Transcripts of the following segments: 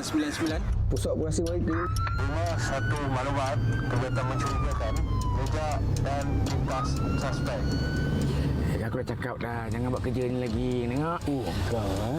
99. Pusat Operasi Maritim. Satu maklumat kegiatan mencurigakan, jejak dan lintas suspek. Aku dah cakap dah, jangan buat kerja ni lagi. Tengok. Kau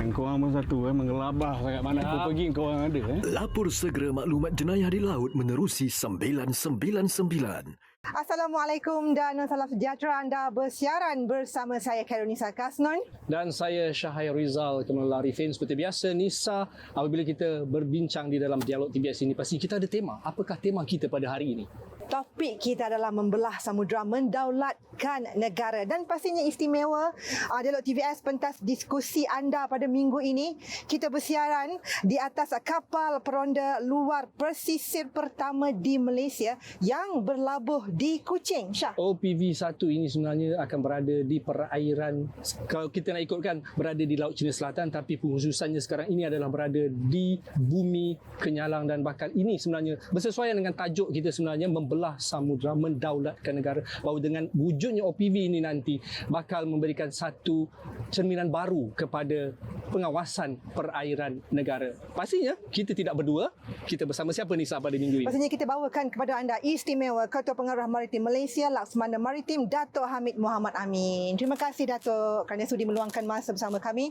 yang korang pun satu menggelabah sangat mana aku pergi korang ada Lapor segera maklumat jenayah di laut menerusi 999. Assalamualaikum dan salam sejahtera. Anda bersiaran bersama saya Kairunisa Kasnon dan saya Syahir Rizal Kemelar Arifin. Seperti biasa Nisa, apabila kita berbincang di dalam dialog TBS ini, pasti kita ada tema. Apakah tema kita pada hari ini? Topik kita adalah membelah samudera, mendaulatkan negara, dan pastinya istimewa dialog TVS pentas diskusi anda pada minggu ini. Kita bersiaran di atas kapal peronda luar pesisir pertama di Malaysia yang berlabuh di Kuching. Syah. OPV1 ini sebenarnya akan berada di perairan, kalau kita nak ikutkan, berada di Laut Cina Selatan, tapi khususannya sekarang ini adalah berada di bumi Kenyalang, dan bahkan ini sebenarnya bersesuaian dengan tajuk kita sebenarnya, membelah samudera, mendaulatkan negara. Bahawa dengan wujudnya OPV ini nanti bakal memberikan satu cerminan baru kepada pengawasan perairan negara. Pastinya kita tidak berdua, kita bersama siapa Nisa pada minggu ini? Pastinya kita bawakan kepada anda istimewa Ketua Pengarah Maritim Malaysia, Laksamana Maritim Datuk Hamid Muhammad Amin. Terima kasih Datuk kerana sudi meluangkan masa bersama kami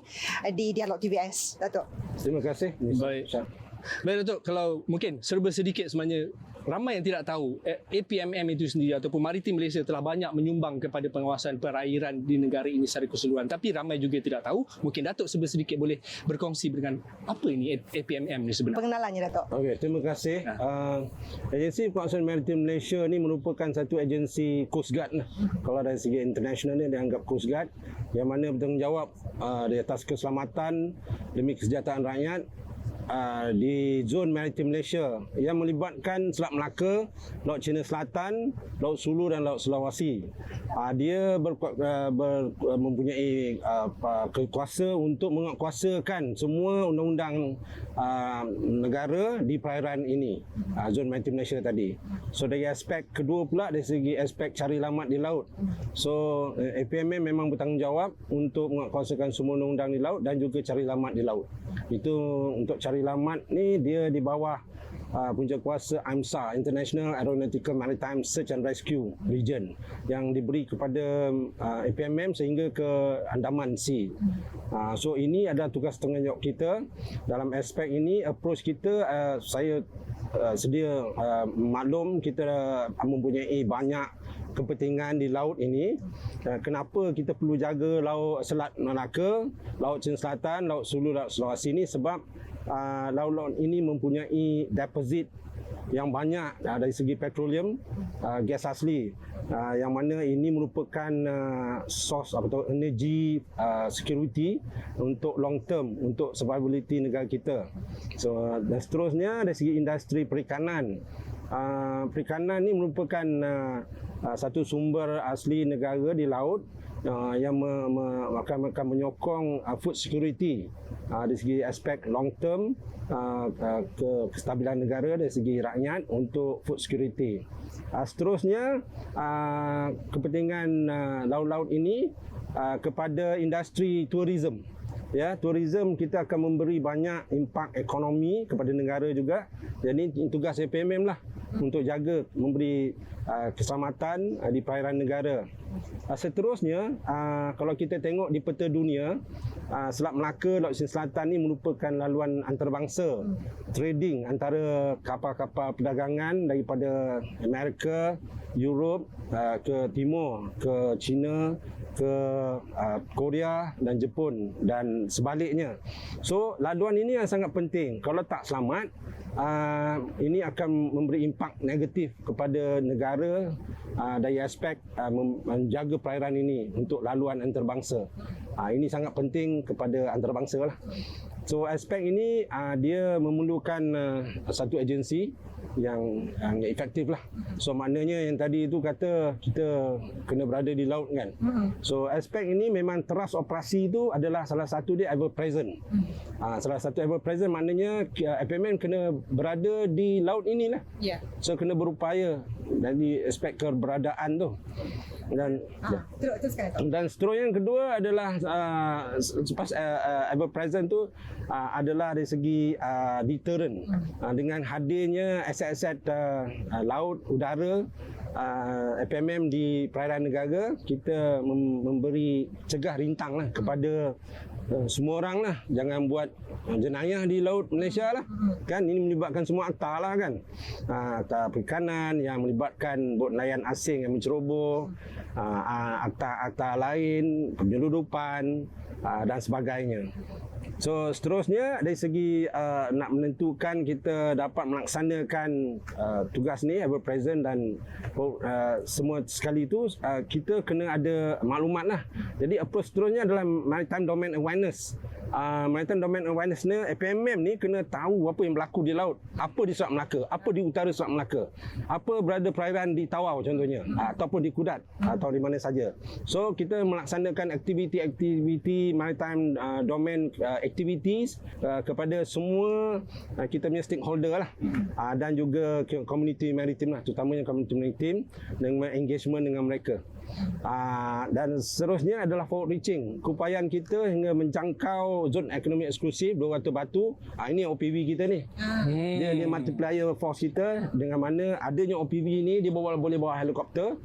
di Dialog TVS. Datuk. Terima kasih. Baik. Baik Datuk, kalau mungkin serba sedikit, sebenarnya ramai yang tidak tahu APMM itu sendiri ataupun Maritim Malaysia telah banyak menyumbang kepada pengawasan perairan di negara ini secara keseluruhan, tapi ramai juga tidak tahu. Mungkin Datuk serba sedikit boleh berkongsi dengan apa ini APMM ni sebenarnya? Pengenalannya Datuk. Okey, terima kasih. Agensi Pengawasan Maritim Malaysia ni merupakan satu agensi Coast Guard lah. Kalau dari segi international ni dianggap Coast Guard yang mana bertanggungjawab di atas keselamatan demi kesejahteraan rakyat di zon maritim Malaysia yang melibatkan Selat Melaka, Laut Cina Selatan, Laut Sulu dan Laut Sulawesi. Dia mempunyai kuasa untuk menguatkuasakan semua undang-undang negara di perairan ini, zon maritim Malaysia tadi. So dari aspek kedua pula, dari segi aspek cari lamat di laut. So APMM memang bertanggungjawab untuk menguatkuasakan semua undang-undang di laut dan juga cari lamat di laut. Itu untuk cari lamat ni dia di bawah punca kuasa IMSA, International Aeronautical Maritime Search and Rescue Region, yang diberi kepada APMM sehingga ke Andaman Sea. So ini adalah tugas tanggungjawab kita. Dalam aspek ini, approach kita, saya sedia maklum kita mempunyai banyak kepentingan di laut ini. Kenapa kita perlu jaga laut Selat Melaka, Laut Cina Selatan, Laut Sulu, Laut Sulawesi ini? Sebab laut-laut ini mempunyai deposit yang banyak dari segi petroleum, gas asli, yang mana ini merupakan source atau energy security untuk long term, untuk survivability negara kita. So dan seterusnya dari segi industri perikanan. Perikanan ni merupakan satu sumber asli negara di laut yang akan menyokong food security dari segi aspek long term, kestabilan negara dari segi rakyat untuk food security. Seterusnya kepentingan laut-laut ini kepada industri tourism. Ya, tourism kita akan memberi banyak impak ekonomi kepada negara juga. Jadi tugas APMM lah untuk jaga, memberi keselamatan di perairan negara. Seterusnya, kalau kita tengok di peta dunia, Selat Melaka, Laut Cina Selatan ni merupakan laluan antarabangsa, trading antara kapal-kapal perdagangan daripada Amerika, Europe, ke Timur, ke China, ke Korea dan Jepun dan sebaliknya. So laluan ini yang sangat penting. Kalau tak selamat, ini akan memberi impak negatif kepada negara dari aspek menjaga perairan ini untuk laluan antarabangsa. Ini sangat penting kepada antarabangsa lah. So aspek ini dia memerlukan satu agensi yang efektif lah. So maknanya yang tadi itu kata kita kena berada di laut kan. So aspek ini memang teras operasi itu adalah salah satu dia ever present. Salah satu ever present maknanya APMM kena berada di laut inilah. So kena berupaya dari aspek keberadaan tu. Dan Teruskan Datuk. dan seterusnya yang kedua adalah selepas ever present tu adalah dari segi deterrent. Dengan hadirnya aset-aset laut, udara, FMM di perairan negara, kita memberi cegah rintang lah kepada semua orang lah, jangan buat jenayah di laut Malaysia lah kan. Ini melibatkan semua akta lah kan, akta perikanan yang melibatkan bot nelayan asing yang menceroboh, akta-akta lain, penyeludupan dan sebagainya. So seterusnya dari segi nak menentukan kita dapat melaksanakan tugas ni ever present dan semua sekali itu kita kena ada maklumat lah. Jadi approach seterusnya adalah maritime domain awareness. Maritime domain awareness ni FMM ni kena tahu apa yang berlaku di laut, apa di Selat Melaka, apa di utara Selat Melaka, apa berada perairan di Tawau contohnya, ataupun di Kudat atau di mana saja. So kita melaksanakan aktiviti-aktiviti maritime domain activities kepada semua kita punya stakeholder lah, dan juga community maritim lah, terutamanya community maritim, dengan engagement dengan mereka. Dan seterusnya adalah forward reaching, keupayaan kita hingga menjangkau zon ekonomi eksklusif 200 batu. Ini OPV kita ni. Dia multiplier force kita, dengan mana adanya OPV ni dia boleh bawa helikopter,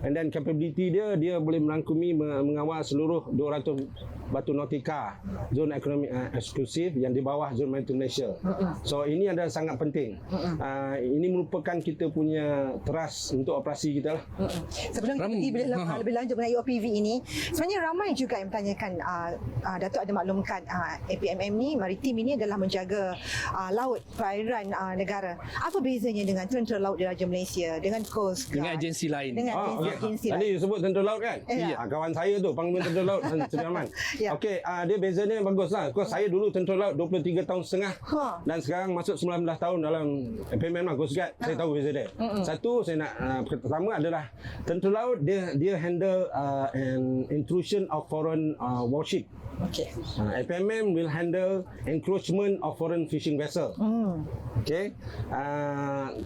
and then capability dia boleh merangkumi mengawal seluruh 200 batu nautika zon ekonomi eksklusif yang di bawah zon maritim Malaysia. So ini adalah sangat penting. Ini merupakan kita punya teras untuk operasi kita lah. Sebelum kita pergi lebih lanjut mengenai OPV ini, sebenarnya ramai juga yang bertanyakan, Datuk ada maklumkan APMM ni, maritim ini adalah menjaga laut perairan negara. Apa bezanya dengan Tentera Laut Diraja Malaysia, dengan Coast Guard, Dengan agensi lain. dengan agensi Tadi lain? you sebut Tentera Laut kan? Ya. Kawan saya tu, Panglima Tentera Laut Seri Rahman. Ya. Okey, dia bezanya bagus lah. Saya dulu Tentera Laut 23 tahun setengah. Dan sekarang masuk 19 tahun dalam FMM lah, Coast Guard. Saya tahu beza dia. Satu, saya nak pertama adalah Tentera Laut dia handle an intrusion of foreign warship. Okey. FMM will handle encroachment of foreign fishing vessel. Okay.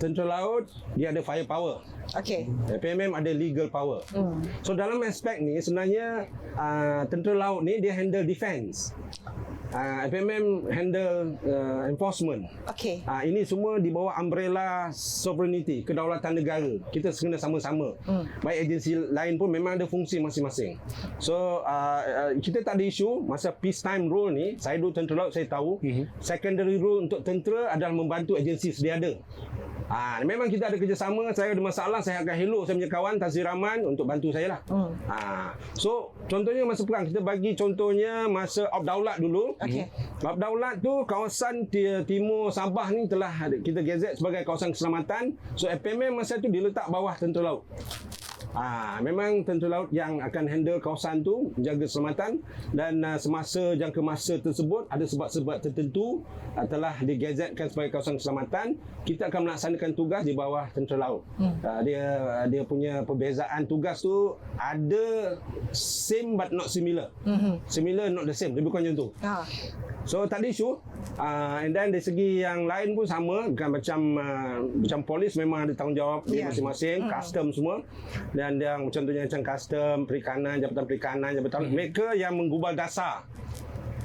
Tentera Laut dia ada fire power. Okey. FMM ada legal power. So dalam aspek ni sebenarnya Tentera Laut ni dia handle defense. FMM handle enforcement. Okey. Ini semua di bawah umbrella sovereignty, kedaulatan negara. Kita kena sama-sama. Baik agensi lain pun memang ada fungsi masing-masing. So kita tak ada isu masa peacetime role ni. Saya dulu Tentera Laut, saya tahu. Secondary role untuk tentera adalah membantu agensi sedia ada. Memang kita ada kerjasama. Saya ada masalah, saya akan hello saya punya kawan Tan Sri Rahman untuk bantu saya lah. So contohnya masa perang, kita bagi contohnya masa Op Daulat dulu. Op Daulat tu kawasan timur Sabah ni telah kita gazet sebagai kawasan keselamatan. So FMM masa tu diletak bawah Tentera Laut. Memang Tentera Laut yang akan handle kawasan tu, menjaga keselamatan, dan semasa jangka masa tersebut ada sebab-sebab tertentu telah digazetkan sebagai kawasan keselamatan. Kita akan melaksanakan tugas di bawah Tentera Laut. Dia punya perbezaan tugas tu ada same but not similar. Similar not the same, lebih kurang macam tu. So tak ada isu. And then dari segi yang lain pun sama, bukan macam polis memang ada tanggungjawab dia masing-masing, custom semua. Dan yang contohnya macam custom, perikanan, jabatan perikanan, jabatan mereka yang menggubal dasar.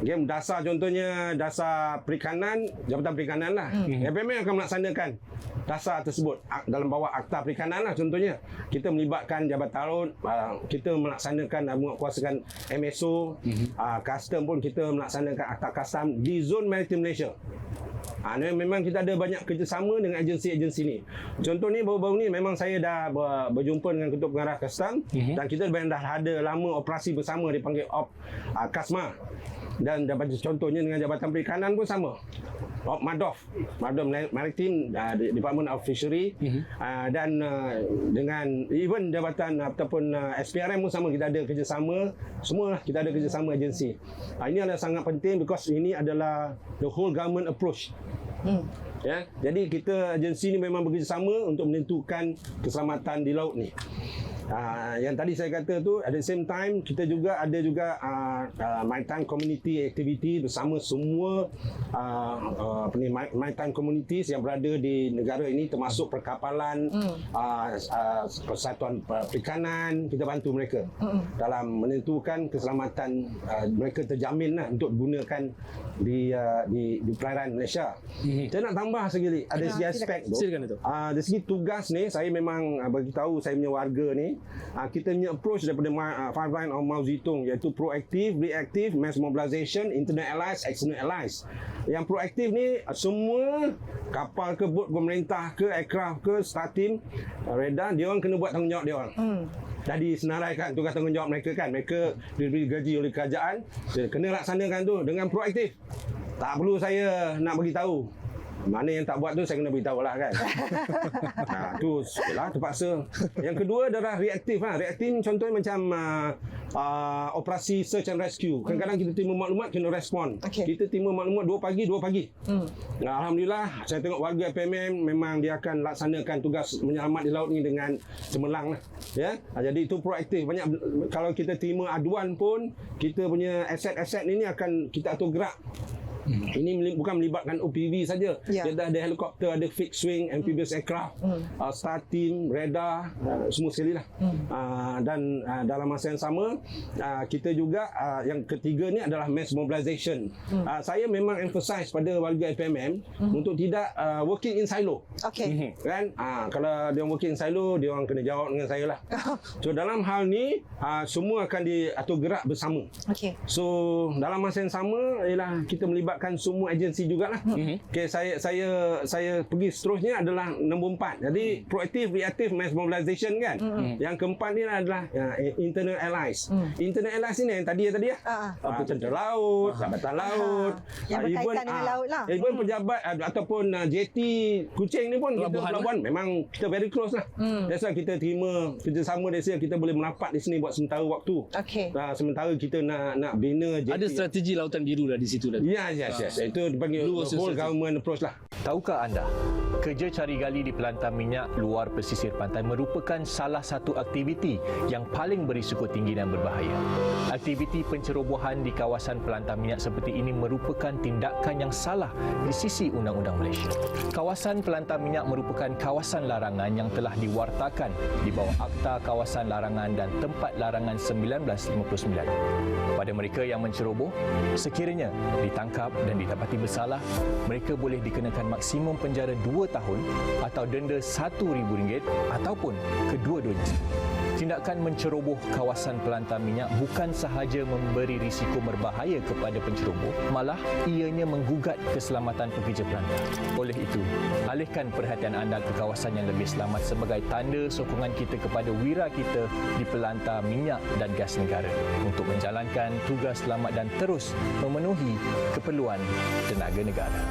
Okay, dasar contohnya dasar perikanan, jabatan perikanan lah. FMM akan melaksanakan dasar tersebut dalam bawah akta perikanan lah contohnya. Kita melibatkan jabatan laut, kita melaksanakan menguatkuasakan MSO, custom pun kita melaksanakan akta custom di zon maritim Malaysia. Memang kita ada banyak kerjasama dengan agensi-agensi ni. Contoh ni baru-baru ni memang saya dah berjumpa dengan Ketua Pengarah Custom, dan kita dah ada lama operasi bersama dipanggil Op Kasma. Dan contohnya dengan Jabatan Perikanan pun sama. Op Madof Maritim, Department of Fishery, dan dengan even Jabatan ataupun SPRM pun sama, kita ada kerjasama. Semualah kita ada kerjasama agensi. Ini adalah sangat penting because ini adalah the whole government approach. Ya, jadi kita agensi ni memang bekerjasama untuk menentukan keselamatan di laut ni. Yang tadi saya kata tu, at the same time kita juga ada juga maritime community activity bersama semua maritime communities yang berada di negara ini, termasuk perkapalan, persatuan perikanan. Kita bantu mereka dalam menentukan keselamatan mereka terjamin lah untuk gunakan di perairan Malaysia. Saya nak tambah sekali, ada segi aspek tu. Silakan Dato'. Dari segi tugas ni, saya memang bagi tahu saya punya warga ni, kita punya approach daripada Five Line of Mao Zedong, iaitu proaktif, reaktif, mass mobilization, internal allies, external allies. Yang proaktif ni semua kapal ke bot pemerintah ke aircraft ke star team radar, dia orang kena buat tanggungjawab dia orang. Jadi senaraikan tugas tanggungjawab mereka kan. Mereka diberi gaji oleh kerajaan, dia kena laksanakan tu dengan proaktif. Tak perlu saya nak bagi tahu. Mana yang tak buat tu saya kena beritahu lah kan. Tu lah terpaksa. Yang kedua adalah reaktif lah. Reaktif contohnya macam operasi search and rescue. Kadang-kadang kita terima maklumat kena respon. Kita terima maklumat 2 pagi. Alhamdulillah saya tengok warga FMM memang dia akan laksanakan tugas menyelamat di laut ni dengan cemerlang lah. Ya. Jadi itu proaktif. Banyak kalau kita terima aduan pun, kita punya aset-aset ini akan kita atur gerak. Ini bukan melibatkan OPV saja. Dia dah ada helikopter, ada fixed wing, amphibious aircraft, star team, radar, semua sekali lah. Dan dalam masa yang sama, kita juga yang ketiga ni adalah mass mobilization. Saya memang emphasize pada warga FMM untuk tidak working in silo. Kan? Kalau dia working in silo, dia orang kena jawab dengan saya lah. So dalam hal ni, semua akan diatur gerak bersama. So dalam masa yang sama ialah kita melibatkan semua agensi jugalah. Okay, saya pergi seterusnya adalah nombor 4. Jadi proaktif, reaktif, mass mobilization kan. Yang keempat ni adalah internal allies. Internal allies ni yang tadi ya. Tentera laut, Jabatan Laut, yang berkaitan dengan laut lah. Even pejabat ataupun JT Kuching ni pun pelabuhan memang kita very close lah. That's why kita terima kerjasama dari sini, kita boleh merapat di sini buat sementara waktu. Sementara kita nak bina JT. Ada strategi lautan biru lah di situ dah. Yes. Itu dipanggil whole government approach lah. Tahukah anda, kerja cari gali di pelantar minyak luar pesisir pantai merupakan salah satu aktiviti yang paling berisiko tinggi dan berbahaya. Aktiviti pencerobohan di kawasan pelantar minyak seperti ini merupakan tindakan yang salah di sisi undang-undang Malaysia. Kawasan pelantar minyak merupakan kawasan larangan yang telah diwartakan di bawah Akta Kawasan Larangan dan Tempat Larangan 1959. Pada mereka yang menceroboh, sekiranya ditangkap dan didapati bersalah, mereka boleh dikenakan maksimum penjara 2 tahun atau denda RM1,000 ataupun kedua-duanya. Tindakan menceroboh kawasan pelantar minyak bukan sahaja memberi risiko berbahaya kepada penceroboh, malah ianya menggugat keselamatan pekerja pelantar. Oleh itu, alihkan perhatian anda ke kawasan yang lebih selamat sebagai tanda sokongan kita kepada wira kita di pelantar minyak dan gas negara untuk menjalankan tugas selamat dan terus memenuhi keperluan tenaga negara.